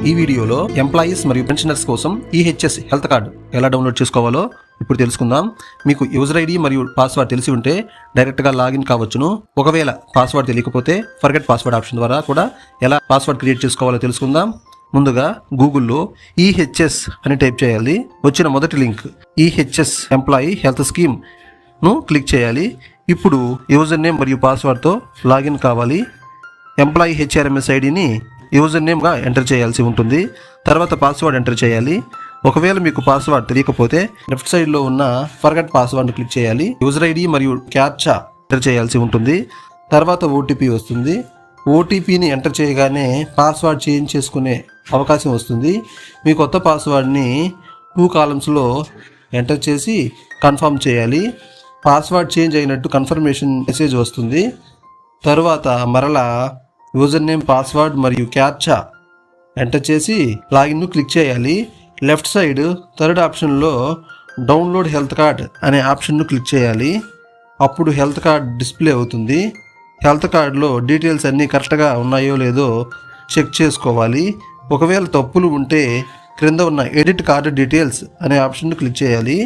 ఈ వీడియోలో ఎంప్లాయీస్ మరియు పెన్షనర్స్ కోసం ఈహెచ్ఎస్ హెల్త్ కార్డు ఎలా డౌన్లోడ్ చేసుకోవాలో ఇప్పుడు తెలుసుకుందాం. మీకు యూజర్ ఐడి మరియు పాస్వర్డ్ తెలిసి ఉంటే డైరెక్ట్గా లాగిన్ కావచ్చును. ఒకవేళ పాస్వర్డ్ తెలియకపోతే ఫర్గెట్ పాస్వర్డ్ ఆప్షన్ ద్వారా కూడా ఎలా పాస్వర్డ్ క్రియేట్ చేసుకోవాలో తెలుసుకుందాం. ముందుగా గూగుల్లో ఈహెచ్ఎస్ అని టైప్ చేయాలి. వచ్చిన మొదటి link EHS employee health scheme ను క్లిక్ చేయాలి. ఇప్పుడు యూజర్ నేమ్ మరియు పాస్వర్డ్తో లాగిన్ కావాలి. ఎంప్లాయీ హెచ్ఆర్ఎంఎస్ ఐడిని యూజర్ నేమ్గా ఎంటర్ చేయాల్సి ఉంటుంది. తర్వాత పాస్వర్డ్ ఎంటర్ చేయాలి. ఒకవేళ మీకు పాస్వర్డ్ తెలియకపోతే లెఫ్ట్ సైడ్లో ఉన్న ఫర్గెట్ పాస్వర్డ్ని క్లిక్ చేయాలి. యూజర్ ఐడి మరియు క్యాప్చా ఎంటర్ చేయాల్సి ఉంటుంది. తర్వాత ఓటీపీ వస్తుంది. ఓటీపీని ఎంటర్ చేయగానే పాస్వర్డ్ చేంజ్ చేసుకునే అవకాశం వస్తుంది. మీ కొత్త పాస్వర్డ్ని 2 కాలమ్స్లో ఎంటర్ చేసి కన్ఫర్మ్ చేయాలి. పాస్వర్డ్ చేంజ్ అయినట్టు కన్ఫర్మేషన్ మెసేజ్ వస్తుంది. తరువాత మరలా యూజర్ నేమ్, పాస్వర్డ్ మరియు క్యాప్చా ఎంటర్ చేసి లాగిన్ను క్లిక్ చేయాలి. లెఫ్ట్ సైడ్ థర్డ్ ఆప్షన్లో డౌన్లోడ్ హెల్త్ కార్డ్ అనే ఆప్షన్ను క్లిక్ చేయాలి. అప్పుడు హెల్త్ కార్డ్ డిస్ప్లే అవుతుంది. హెల్త్ కార్డులో డీటెయిల్స్ అన్నీ కరెక్ట్గా ఉన్నాయో లేదో చెక్ చేసుకోవాలి. ఒకవేళ తప్పులు ఉంటే క్రింద ఉన్న ఎడిట్ కార్డ్ డీటెయిల్స్ అనే ఆప్షన్ను క్లిక్ చేయాలి.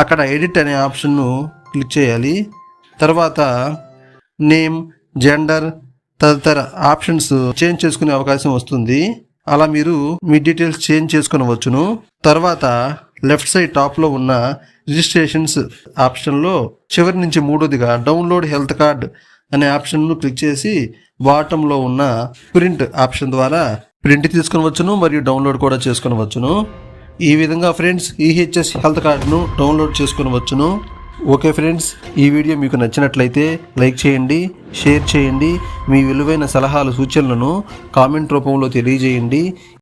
అక్కడ ఎడిట్ అనే ఆప్షన్ను క్లిక్ చేయాలి. తర్వాత నేమ్, జెండర్ తదితర ఆప్షన్స్ చేంజ్ చేసుకునే అవకాశం వస్తుంది. అలా మీరు మీ డీటెయిల్స్ చేంజ్ చేసుకునవచ్చును. తర్వాత లెఫ్ట్ సైడ్ టాప్లో ఉన్న రిజిస్ట్రేషన్స్ ఆప్షన్లో చివరి నుంచి మూడోదిగా డౌన్లోడ్ హెల్త్ కార్డ్ అనే ఆప్షన్ను క్లిక్ చేసి బాటంలో ఉన్న ప్రింట్ ఆప్షన్ ద్వారా ప్రింట్ తీసుకునవచ్చును మరియు డౌన్లోడ్ కూడా చేసుకునవచ్చును. ఈ విధంగా ఫ్రెండ్స్ ఈహెచ్ఎస్ హెల్త్ కార్డును డౌన్లోడ్ చేసుకునవచ్చును. ఓకే ఫ్రెండ్స్, ఈ వీడియో మీకు నచ్చినట్లయితే లైక్ చేయండి, షేర్ చేయండి. మీ విలువైన సలహాలు, సూచనలను కామెంట్ రూపంలో తెలియజేయండి.